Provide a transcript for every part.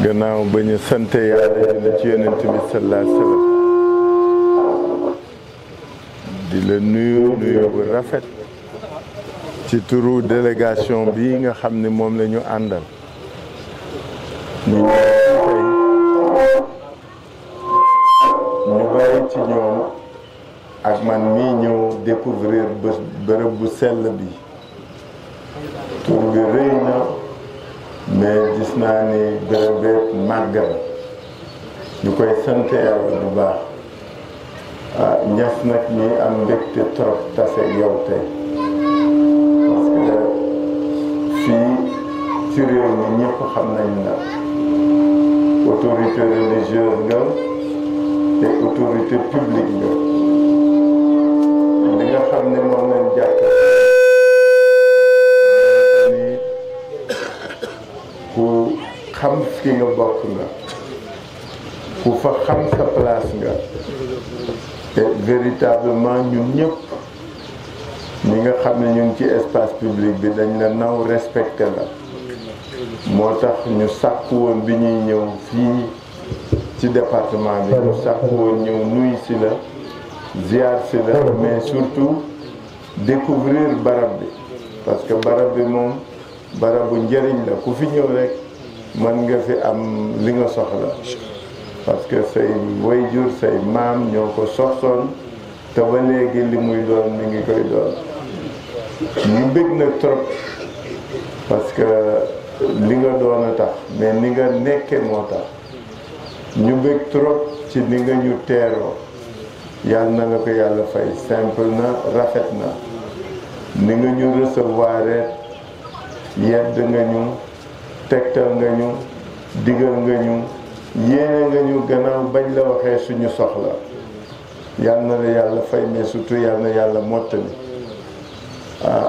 gannaaw ba ñu sant yàlla di la ci yonent bi sallallahu alayhi wa sallam di la nuyu bu rafet ci turu délégation bi nga xam ne moom la ñu àndal ñu bàyyi ci ñoom ak man mii ñëw découvrir bërëb bu sell bi tur bi rëy na mais gis naa ni bërëb màggal ñu koy sant yàlla bu baax ñas nag ñi am mbégte trop tase yow tey parce que fii ci réew mi ñëpp xam nañ la autorité religieuse nga te autorité publique nga li nga xam ne moom lañ jàpp ni ku xam fi nga bokk nga ku fa xam sa place nga te véritablement ñun ñëpp ñi nga xam ne ñu ngi ci espace public bi dañ la naw respecté la moo tax ñu sàkk woon bi ñuy ñëw fii ci département bi ñu sàkk woon ñëw nuyu si la ziar si la mais surtout découvrir barab bi parce que barab bi moom barabu njëriñ la ku fi ñëw rek mën nga fi am li nga soxla parce que say waajur say maam ñoo ko soxsoon te ba léegi li muy doon mi ngi koy doon ñu bëgg nag trop parce que li nga doon a tax mais ni nga nekke moo tax ñu bëgg trop ci ni nga ñu teeroo yàlla na nga ko yàlla fay simple na rafet na ni nga ñu recevoir yedd nga ñu tegtal nga ñu digal nga ñu yéene nga ñu gannaaw bañ la waxee suñu soxla yal na la yàlla fay mais surtout yal na yàlla mottali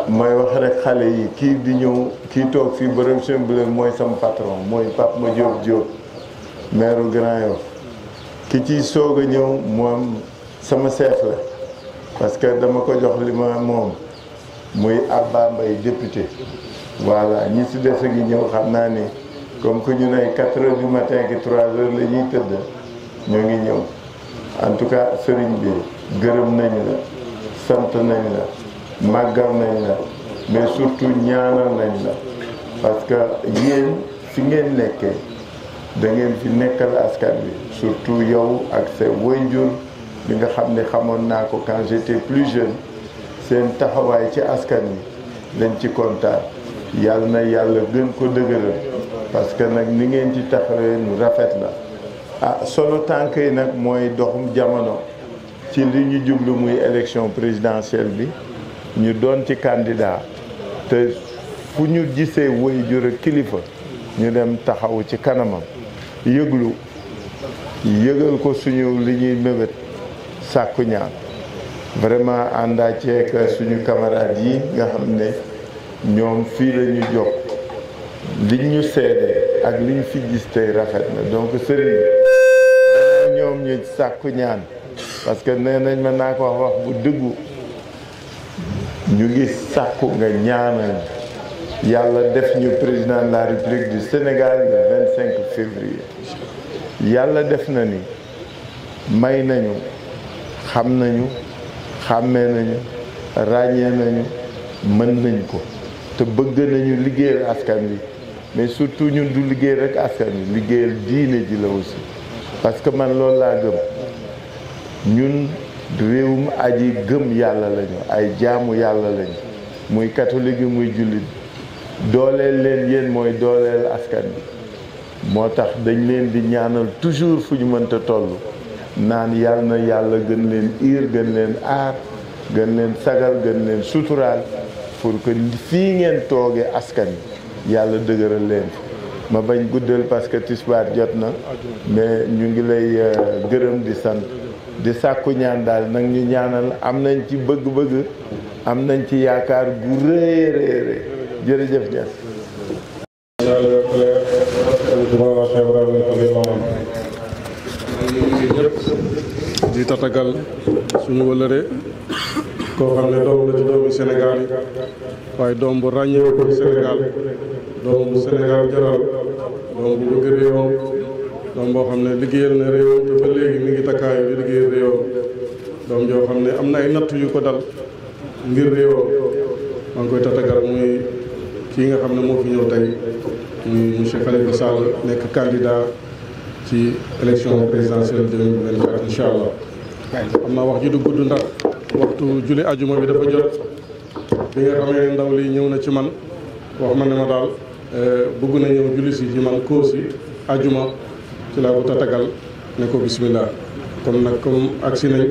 may wax rek xale yi kii di ñëw kii toog fii bërëm sembule mooy sama patron mooy Pape Madiop maire Grand Yoff ki ci soog a ñëw moom sama chef la parce que dama ko jox li ma moom muy Abba Mbaye député voilà ñi si des a ngi ñëw xam naa ni comme que ñu ne 4 heures du matin ki 3 heures la ñuy tëdd ñoo ngi ñëw en tout cas sëriñ bi gërëm nañ la sant nañ la màggal nañ la mais surtout ñaanal nañ la parce que yéen fi ngeen nekkee da ngeen fi nekkal askan bi surtout yow ak sa waajur bi nga xam ne xamoon naa ko quand j'étais plus jeune seen taxawaay ci askan wi dañ ci kontaan yàlla na yàlla gën ko dëgëral parce que nag ni ngeen ci taxawee nu rafet la solo tànk yi nag mooy doxum jamono ci li ñu jublu muy élection présidentielle bi ñu doon ci candidat te fu ñu gisee waajur ak kilifa ñu dem taxaw ci kanamam yëglu yëgal ko suñu li ñuy mébét sàkku ñaan vraiment àndaa ceek suñu camarades yi nga xam ne ñoom fii la ñu jóg liñ ñu seede ak liñ fi gis tey rafet na donc sëriñ bi ñoom ñu sàkku ñaan parce que nee nañ ma naa ko wax bu dëggu ñu ngi sàkku nga ñaanal yàlla def ñu président de la République du Sénégal le 25 février yàlla def na ni may nañu xam nañu xàmmee nañu ràññee nañu mën nañ ko te bëgg nañu liggéeyal askan wi mais surtout ñun du liggéey rek askan wi liggéeyal diine ji la aussi parce que man loolu laa gëm ñun réewum aji gëm yàlla lañu ay jaamu yàlla lañu muy catholique yi muy jullit dooleel leen yéen mooy dooleel askan bi moo tax dañ leen di ñaanal toujours fu ñu mënta toll naan yàlla na yàlla gën leen gën leen aar gën leen sagal gën leen suturaal pour que fii ngeen tooge askan bi yàlla dëgëral leen ma bañ guddal parce que tisbaar jot na mais ñu ngi lay gërëm di sant di sàkku ñaan daal nag ñu ñaanal am nañ ci bëgg-bëgg am nañ ci yaakaar gu rëy rëy jërëjëf Niass. di tatagal suñu wëlëre koo xam ne doom la ci doomi Sénégal yi waaye doom bu ràññee ko ci Sénégal doom bu Sénégal jaral doom bu bëgg réewam doom boo xam ne liggéeyal na réewam te ba léegi mi ngi takkaayu di liggéeyal réewam doom joo xam ne am na ay natt yu ko dal ngir réewam maa ngi koy tatagal muy kii nga xam ne moo fi ñëw tey muy monsieur Khalifa Sall nekk candidat ci élection présidentielle 2024 incha allah. am naa wax ji du gudd ndax waxtu julli ajuma bi dafa jot bi nga xamee ne ndaw li ñëw na ci man wax ma ne ma daal bëgg na ñëw julli si ci man Kossy ajuma ci laa ko tatagal ne ko bismillah kon nag comme agsi nañ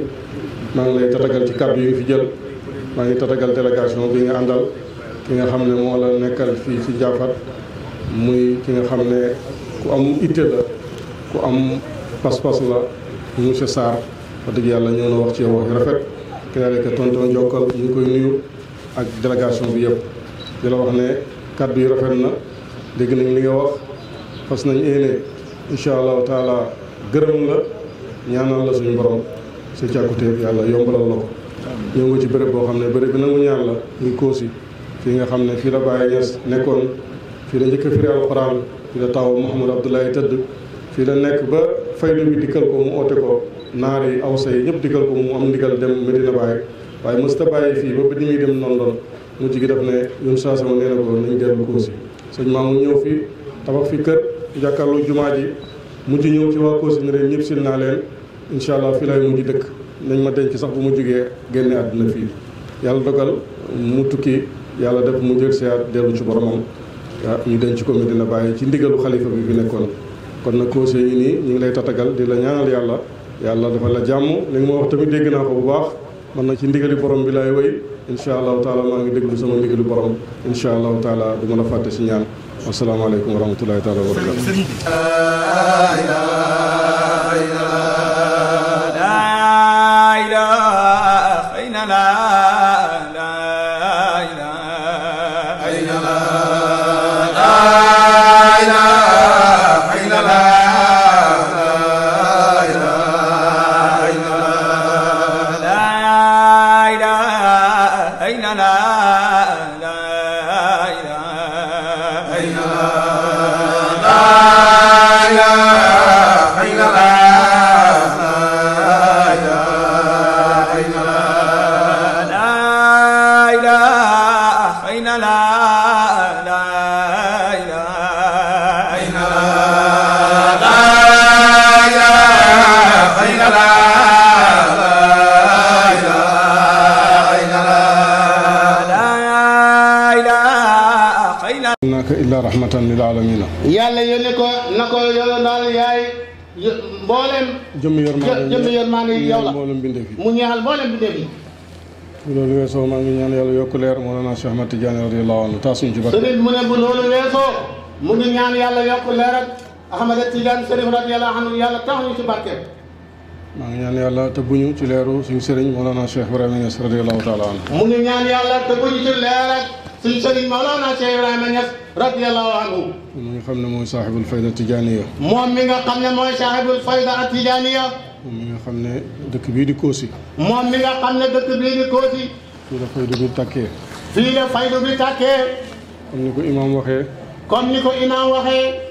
maa ngi lay tatagal ci kàddu yi fi jël maa ngi tatagal délégation bi nga àndal ki nga xam ne moo la nekkal fii ci Jaafat muy ki nga xam ne ku am itte la ku am pas-pas la monsieur Sarr wax dëgg yàlla ñëw na wax ci yow wax rafet keneen tonton Jokkal ñu ngi koy nuyu ak délégation bi yëpp di la wax ne kàddu yi rafet na dégg nañ li nga wax fas nañ yéene incha allahu taala gërëm la ñaanal la suñu borom sa càkkutéef yàlla yombalal la ko ñëw nga ci béréb boo xam ne béréb bi nangu ñaan la muy Kossy fii nga xam ne fii la Baye Niass nekkoon fii la njëkk a firi alxuraan fii la taw Mouhamadou Abdoulaye tëdd fii la nekk ba faydu bi dikkal ko mu oote ko naar yi awsa yi ñëpp dikkal ko mu am ndigal dem Medina Baye waaye mës ta bàyyi fii ba ni muy dem London mujj gi def ne ñun saa sama nee na ko nañ dellu Kossy sëñ Maamu ñëw fii tabax fi kër jàkkaarloo jumaa ji mujj ñëw ci waa Kossy ne leen ñëpp sil naa leen incha allah fii laay mujj dëkk nañ ma denc sax bu mu jugee génne àdduna fii yàlla dogal mu tukki yàlla def mu jël siyaat dellu ci boromam ñu denc ko Medina Baye ci ndigalu xalifa bi fi nekkoon kon nag Kossy yi nii ñu ngi lay tatagal di la ñaanal yàlla dafa la jàmm li nga ma wax tamit dégg naa ko bu baax man na ci ndigali borom bi laay wéy incha allahu taala maa ngi déglu sama ndigali borom incha allahu taala du ma la fàtte si ñaan asalaamaaleykum wa rahmatulahi taala wa illa rahmatan lil alamin yàlla yónni ko na ko yow daal yaay mboolem jëmm yërmande yi yow la mboolem bindee fi mu ñeexal mboolem bindee fi loolu weesoo maa ngi ñaan yàlla yokk leer Mawlana Cheikh Ahmad Tidiane radiyallahu anhu taasuñ ci barke sëriñ mu ne bu loolu weesoo mu ngi ñaan yàlla yokk leer ak Ahmad Tidiane sëriñ radiyallahu anhu yàlla tax ñu ci barke maa ngi ñaan yàlla te buñu ci leeru suñu sëriñ Mawlana Cheikh Ibrahima Niass radiyallahu taala anhu mu ngi ñaan yàlla te buñu ci leer ak suñu sëriñ Mawlana Cheikh Ibrahima Niass radiyallahu anhu moom mi nga xam ne mooy saaxibul fayda tijaniya moom mi nga xam ne mooy saaxibul fayda tijaniya moom mi nga xam ne dëkk bii di Kossy moom mi nga xam ne dëkk bii di Kossy fii la faydu bi tàkkee fii la faydu bi tàkkee comme ni ko imaam waxee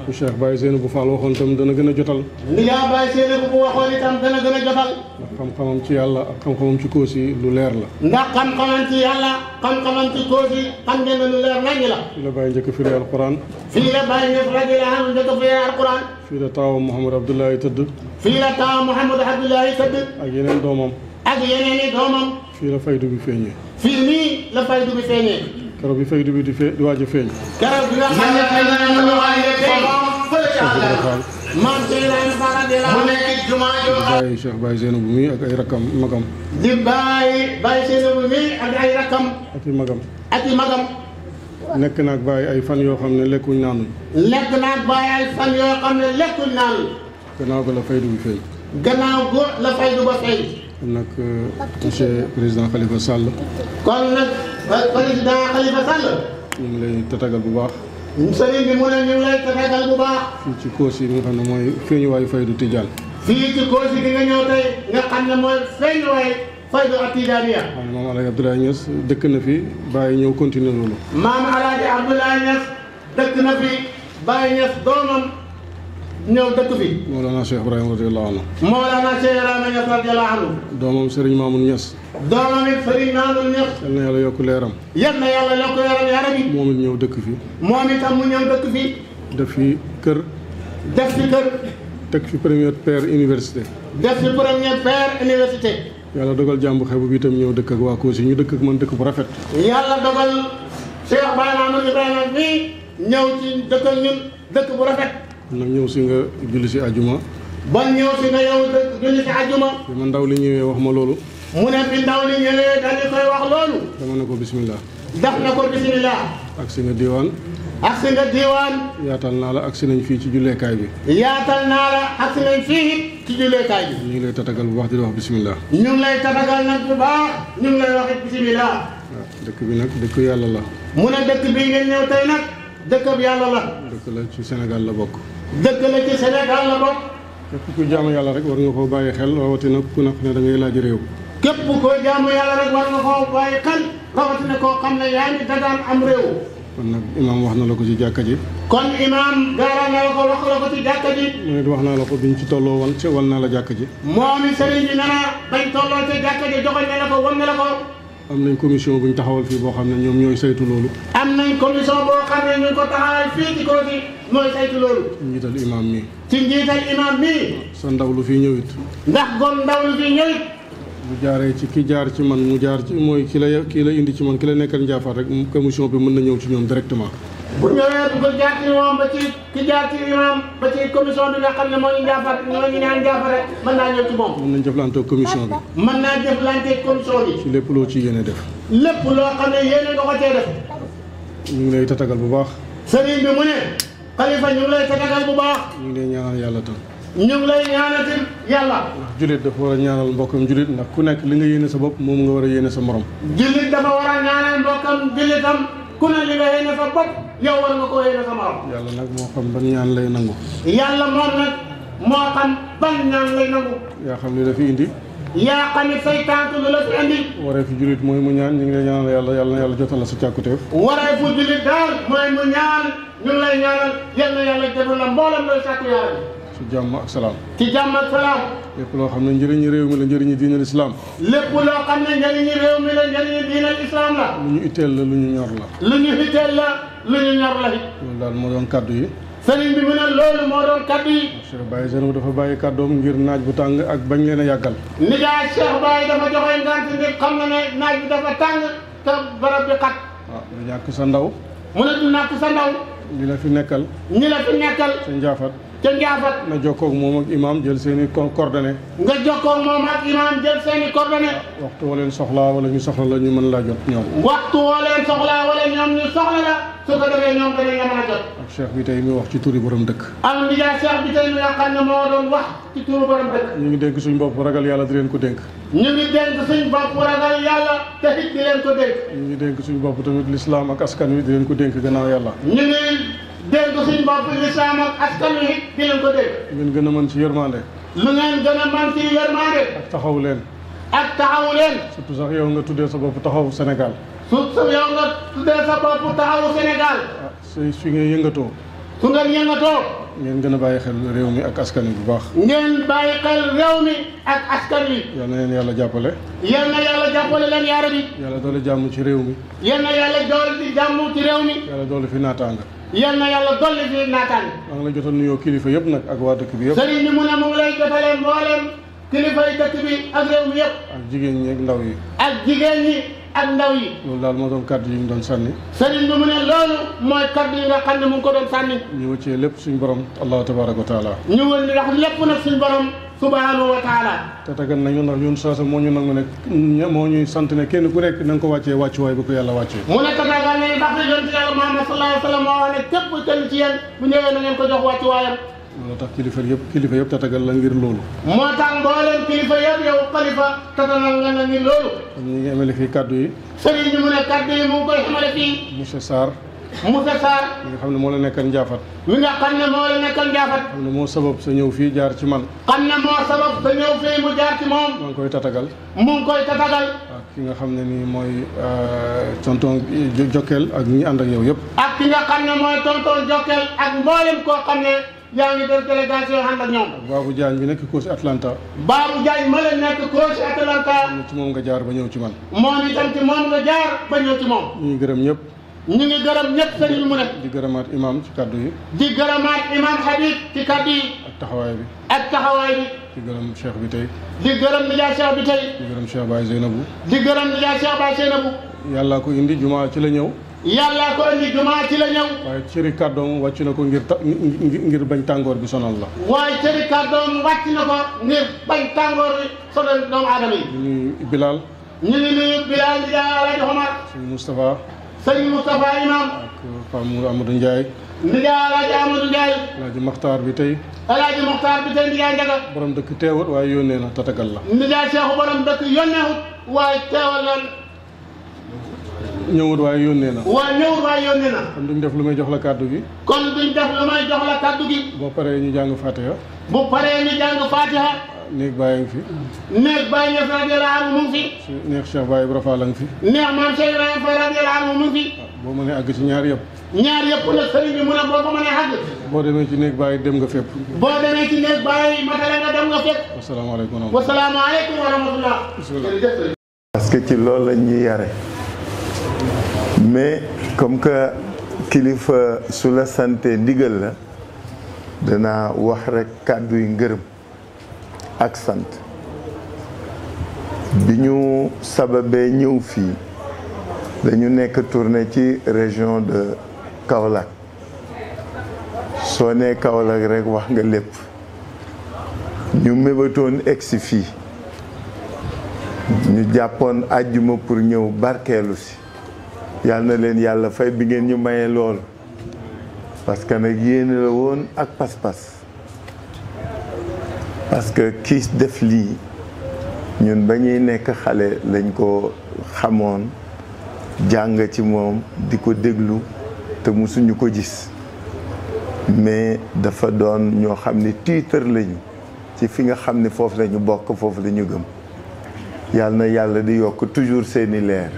bu Cheikh Baye Seynabou Fall waxoon itam dana gën a jotal li yaa Baye Seynabou bu waxoon itam dana gën a jotal ndax xam-xamam ci yàlla ak xam-xamam ci Kossy lu leer la ndax xam-xamam ci yàlla xam-xamam ci Kossy xam ngeen ne lu leer nañu la fii la Baye njëkk firi alquran fii la Baye ñëf radiyallahu anhu njëkk firi alquran fii la taawa Mouhamadou Abdoulaye tëdd fii la taawa Mouhamadou Abdoulaye tëdd ak yeneen doomam ak yeneen i doomam fii la faydu bi feeñee fii nii la faydu bi feeñee keroog bi faydu bi di waaj a feeñ. keroog bi nga xam ne fay na mu waaj a feeñ fële ca àll maam Seydina Fall mu nekk jumaa joo bàyyi Cheikh Baye Seynabou mi ak ay rakkam magam. di bàyyi Seynabou mi ak ay rakkam. ak i magam. ak i magam. nekk naag bàyyi ay fan yoo xam ne lekkuñ naanuñ. nekk naag bàyyi ay fan yoo xam ne lekkuñ naanuñ. gannaaw ga la faydu bi feeñ. gannaaw go la faydu ba feeñ. kon nag monsieur président Khalifa Sall. kon nag président Khalifa Sall. ñu ngi lay tatagal bu baax. sëriñ bi mu ne ñu ngi lay tatagal bu baax. fii ci Kossy bi nga xam ne mooy feeñuwaayu faydu Tijaan. fii ci Kossy bi nga ñëw tey nga xam ne mooy feeñuwaayu faydu ak Tijaaniya. waaw maam Alaaji Abdoulaye Niass dëkk na fi bàyyi ñëw continuer loolu. maam Alaaji Abdoulaye Niass dëkk na fi bàyyi Niass doomam ñëw dëkk fi. Mawlana Cheikh Ibrahima radiyallahu anhu. Mawlana Cheikh Ibrahima Niass radiyallahu anhu. doomam Serigne Mamoun Niass. doomam it Serigne Mamoun Niass. yal na yàlla yokk leeram. yal na yàlla yokk leeram yaa rabbi. moom it ñëw dëkk fi. moom itam mu ñëw dëkk fi. def fi kër. def fi kër. teg fi première paire université. def fi première paire université. yàlla dogal jàmbu xebu bi itam ñëw dëkk ak waa Kossy ñu dëkk ak man dëkk bu rafet. yàlla dogal Cheikh Baye Mamadou Ibrahima bii ñëw ci dëkk ak ñun dëkk bu rafet. nag ñëw si nga julli si àjjuma. bon ñëw si nga yow julli si àjjuma. bi ma ndaw li ñëwee wax ma loolu. mu ne bi ndaw li ñëwee dañu koy wax loolu. dama ne ko bismillah. def na ko bismillah. ak si nga diwaan. ak si nga diwaan. yaatal naa la ak si nañ fii ci julleekaay bi. yaatal naa la ak si nañ fii ci julleekaay bi. ñu ngi lay tatagal bu baax di la wax bismillah. ñu ngi lay tatagal nag bu baax ñu ngi lay wax bismillah. waaw dëkk bi nag dëkk yàlla la. mu ne dëkk bii ngeen ñëw tey nag dëkk bi yàlla la. dëkk la ci Sénégal la bokk. dëkk la ci Sénégal la bokk. képp ku jaamu yàlla rek war nga koo bàyyi xel rawatina ku ne da ngay laaj réew. képp koo jaamu yàlla rek war nga koo bàyyi xel rawatina koo xam ne yaa ngi dagaan am réew. kon nag imaam wax na la ko ci jàkka ji. kon imaam gaara na la ko wax la ko ci jàkka ji. mu ne wax naa la ko biñ ci tolloo wan naa la jàkka ji. moom i sëriñ bi nee na bañ tolloo ca jàkka ji joxoñ ne la ko wan ne la ko. am nañ commission buñ taxawal fii boo xam ne ñoom ñooy saytu loolu. am nañ commission boo xam ne ñu ngi ko taxawal fii ci Kossy mooy saytu loolu. ci njiital imaam mi. ci njiital imaam mi. sa ndaw lu fii ñëwit. ndax gon ndaw lu fii ñëwit. bu jaaree ci ki jaar ci man mu jaar ci mooy ki la indi ci man ki la nekkal njaafaat rek commission bi mën na ñëw ci ñoom directement. bu ñëwee bu ko jaar ci moom ba ci ki jaar ci imaam ba ci commission bi nga xam ne moo ñu njaafaat ñoo ñu naan njaafaat rek mën naa ñëw ci moom. mën nañ jëflante ak commission bi. mën naa jëflante ak commission bi. ci lépp loo ci yéene def. lépp loo xam ne yéene nga ko cee def. ñu ngi lay tatagal bu baax. sëriñ bi mu ne xalifa ñu ngi lay tatagal bu baax. ñu ngi lay ñaanal yàlla tam. ñu ngi lay ñaanatil yàlla. ndax jullit dafa war a ñaanal mbokkam jullit ndax ku nekk li nga yéene sa bopp moom nga war a yéene sa morom. jullit dafa war a ñaanal mbokkam jullitam ku ne li nga yéene sa bopp yow war nga ko yéene sa morom. yàlla nag moo xam ban ñaan lay nangu. yàlla moom nag moo xam ban ñaan lay nangu. yaa xam li la fi indi. yaa xam ne say tànk lu la fi indi. waree fi jullit mooy mu ñaan ñu ngi lay ñaanal yàlla na yàlla jotal la sa càkkutéef. waree fu jullit daal mooy mu ñaan ñu ngi lay ñaanal yal na yàlla defal la mboolem looy sàkku yàlla bi. ci jàmm ak salaam. ci jàmm ak salaam. lépp loo xam ne njëriñu réew mi la njëriñu diinal islam. lépp loo xam ne njëriñu réew mi la njëriñu diinal islam la. lu ñu itteel la lu ñu ñor la. lu ñu itteel la lu ñu ñor la it. loolu daal moo doon kaddu yi. sëriñ bi mu ne loolu moo doon kaddu yi. Cheikh Baye Seynabou dafa bàyyi kaddoom ngir naaj bu tàng ak bañ leen a yàggal. nijaay Cheikh Baye dafa joxe ngant ngir xam na ne naaj bi dafa tàng te barab bi xat. waaw du ñàkk sa ndaw. mu ne du nàkk sa ndaw. ñi la fi nekkal. ñi la fi nekkal. sa njaafat. ca njaafat. na jokkoo ak moom ak imaam jël seen i coordonnées. nga jokkoo moom ak imaam jël seen i coordonnées. waxtu woo leen soxlaa wala ñu soxla la ñu mën laa jot ñoom. waxtu woo leen soxlaa wala ñoom ñu soxla la su ko defee ñoom danañ la mën a jot. ak cheikh bi tey mi wax ci turi borom dëkk. am nijaay cheikh bi tey mi nga xam ne moo doon wax ci turu borom dëkk. ñu ngi dénk suñu bopp ragal yàlla di leen ko dénk. ñu ngi dénk suñu bopp ragal yàlla te it di leen ko dénk. ñu ngi dénk suñu bopp tamit lislaam ak askan wi di leen ko dénk gannaaw yàlla. ñu ngi dénk suñu bopp lislaam ak askan wi it di leen ko dénk. ngeen gën a mën ci yërmande. lu ngeen gën a mën ci yërmande. ak taxaw leen. ak taxawu leen. surtout sax yow nga tuddee sa bopp taxaw Sénégal. surtout yow nga tuddee sa bopp taxawu Sénégal. ah fi ngay yëngatoo. su ngeen yëngatoo. ngeen gën a bàyyi xel réew mi ak askan wi bu baax. ngeen bàyyi xel réew mi ak askan wi. yal na leen yàlla jàppale. yal na yàlla jàppale leen yaara bi. yàlla doole jàmm ci réew mi. yal na yàlla dolli jàmm ci réew mi. yàlla doole fi naataanga. yal na yàlla dolli fi naataan. maa ngi lay jotal nuyoo kilifa yëpp nag ak waa dëkk bi yëpp. sëriñ bi mu ne mu ngi lay jotalee mbooleem kilifa yi dëkk bi ak réew mi yëpp. ak jigéen ñi ak ndaw yi. ak jigéen ñi ak ndaw yi. loolu daal moo doon kàddu yi ñu doon sànni. sëriñ bi mu ne loolu mooy kàddu yi nga xam ne mu ngi ko doon sànni. ñu wëccee lépp suñu borom allahu tabaraka wa taala. ñu wën ni wax lépp nag suñu borom subhanahu wa taala. te tagal nañu ndax ñun soosa moo ñu nangu ne moo ñuy sant ne kenn ku nekk na nga ko wàccee wàccuwaay bu ko yàlla wàccee. mu ne tatagal ne ndax yonent yàlla Muhammad sallallahu alayhi wa sallam moo wax ne képp kenn ci yéen bu ñëwee na ngeen ko jox wàccuwaayam. moo tax kilifa yëpp tatagal la ngir loolu. moo tax mbooleem kilifa yëpp yow xalifa tatagal nga na ngir loolu. ñu ngi amele fii kàddu yi. sëriñ bi mu ne kàddu yi mu ngi koy xamale fii. monsieur Sarr. Moussa Sarr. mi nga xam ne moo la nekkal njaafat. mi nga xam ne moo la nekkal njaafat. xam ne moo sabab sa ñëw fii jaar ci man. xam ne moo sabab sa ñëw fii mu jaar ci moom. maa ngi koy tatagal. mu ngi koy tatagal. ak ki nga xam ne nii mooy tonton Jokkel ak ñi ànd ak yow yëpp. ak ki nga xam ne mooy tonton Jokkel ak mboolem koo xam ne yaa ngi def délégation ànd ak ñoom. Babou Diagne bi nekk coach Atlanta. Babou Diagne ma leen nekk coach Atlanta. ci moom nga jaar ba ñëw ci man. moom itam ci moom nga jaar ba ñëw ci moom. ñu ngi gërëm ñëpp. ñu ngi gërëm ñëpp sëriñ mu ne. di gërëmaat imam ci kaddu yi. di gërëmaat imam Habib ci kaddu yi. ak taxawaay bi. ak taxawaay bi. di gërëm cheikh bi tey. di gërëm nijaay cheikh bi tey. di gërëm cheikh Baye Zeynabou. di gërëm nijaay cheikh Baye Zeynabou. yàllaa ko indi jumaa ci la ñëw. yàllaa ko indi jumaa ci la ñëw. waaye cëri kàddoom wàcc na ko ngir bañ tàngoor bi sonal la. waaye cëri kàddoom wàcc na ko ngir bañ tàngoor bi sonal doomu aadama yi. ñu ngi Bilal. ñu ngi nuyu Bilal nijaay Alaaji Omar. sëñ Moustapha. sëñ Moustapha imam. ak Pape Amadou Ndiaye. nijaay Alaaji Amadou Ndiaye. Alaaji Maxtaar bi tey. Alaaji Maxtaar bi tey nijaay Njaga. borom dëkk teewut waaye yónnee na tatagal la. nijaay Cheikh borom dëkk yónneewut waaye teewal leen. ñëwut waaye yónnee na. waaye ñëwut waaye yónnee na. kon duñ def lu may jox la kàddu gi. kon duñ def lu may jox la kàddu gi. boo paree ñu jàng Fatiha. bu paree ñu jàng Fatiha. néeg bàyyi ngi fi. néeg bàyyi ñëf radiyallahu anhu mu ngi fi. neex Cheikh Baye Ibra Fall a ngi fi. neex maam Cheikh Ibrahima Fall radiyallahu anhu mu ngi fi. boo mënee àgg ci ñaar yëpp. ñaar yëpp nag sëriñ bi mu ne boo ko mënee àgg. boo demee ci néeg bàyyi dem nga fépp. boo demee ci néeg bàyyi matale nga dem nga fépp. wasalaamaaleykum. wasalaamaaleykum wa rahmatullah. parce que ci loolu lañ ñuy yare mais comme que kilifa su la sante ndigal la danaa wax rek kàddu yi ngërëm ak sant bi ñu sababee ñëw fii dañu nekk tournée ci région de Kaolack soo nee Kaolack rek wax nga lépp ñu mébatoon egsi fii ñu jàppoon àjjuma pour ñëw barkeelu si yàlla na leen yàlla fay bi ngeen ñu mayee loolu parce que nag yéene la woon ak pas-pas parce que kii def lii ñun ba ñuy nekk xale lañ ko xamoon jàng ci moom di ko déglu te musuñu ko gis mais dafa doon ñoo xam ne tiitar lañu ci fi nga xam ne foofu lañu bokk foofu la ñu gëm yàlla na yàlla di yokk toujours seeni leer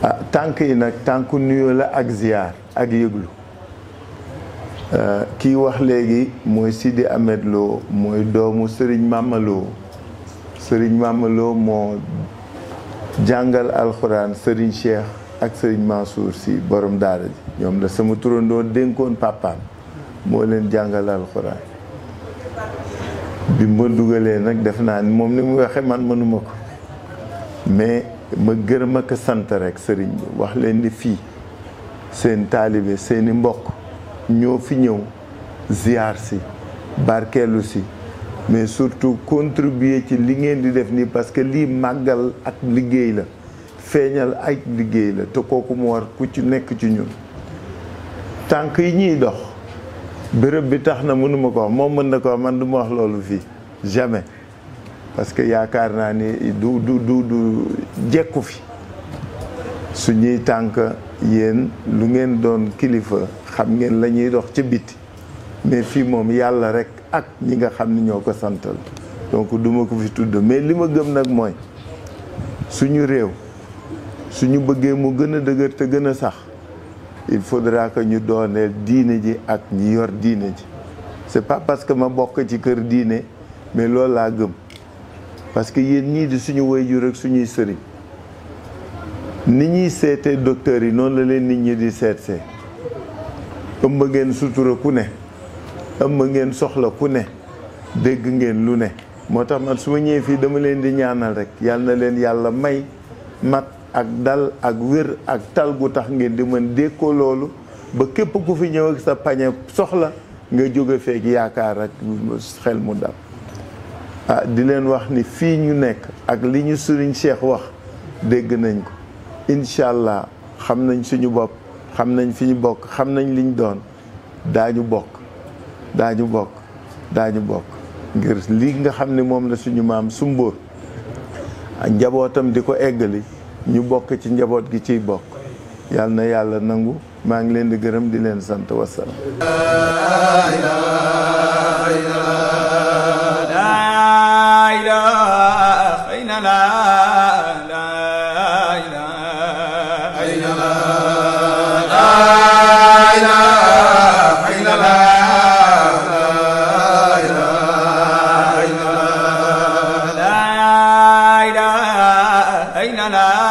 ah tànk yi nag tànku nuyoo la ak ziar ak yëglu kii wax léegi mooy Sidi Ahmed Lo mooy doomu Serigne Mama Lo Serigne Mama Lo moo jàngal alxuraan Serigne Cheikh ak Serigne Mansour si borom daara ji ñoom la sama turandoo dénkoon papaam moo leen jàngal alxuraan bi ma dugalee nag def naa ni moom ni mu waxee man mënuma ko mais ma gërëm ak sant rek sëriñ bi wax leen ni fii seen taalibe seeni mbokk ñoo fi ñëw ziar si barkeelu si mais surtout contribuer ci li ngeen di def nii parce que lii màggal ak liggéey la feeñal ay liggéey la te kooku mu war ku ci nekk ci ñun tànk yi ñuy dox bërëb bi tax na mënuma ko wax moom mën na ko wax man du ma wax loolu fii jamais parce que yaakaar naa ni du jekku fi suñuy tànk yéen lu ngeen doon kilifa xam ngeen la ñuy dox ca biti mais fii moom yàlla rek ak ñi nga xam ni ñoo ko santal donc duma ko fi tudd mais li ma gëm nag mooy suñu réew suñu bëggee mu gën a dëgër te gën a sax il faudra que ñu dooneel diine ji ak ñi yor diine ji c'est pas parce que ma bokk ci kër diine mais loolu laa gëm parce que yéen ñii di suñu waajur ak suñuy sëriñ ni ñuy seetee docteur yi noonu la leen nit ñi di seetsee ëmb ngeen sutura ku ne ëmb ngeen soxla ku ne dégg ngeen lu ne moo tax man su ma ñëwee fii dama leen di ñaanal rek yàlla na leen yàlla may mat ak dal ak wér ak tal gu tax ngeen di mën dékkoo loolu ba képp ku fi ñëw ak sa pañe soxla nga jóge feek yaakaar ak xel mu dal di leen wax ni fii ñu nekk ak li ñu Sëriñ Cheikh wax dégg nañ ko incha allah xam nañ suñu bopp xam nañ fi ñu bokk xam nañ liñ doon daañu bokk ngir lii nga xam ne moom la suñu maam Sumbóor njabootam di ko eggali ñu bokk ci njaboot gi ciy bokk yàlla na yàlla nangu maa ngi leen di gërëm di leen sant wasalaam. la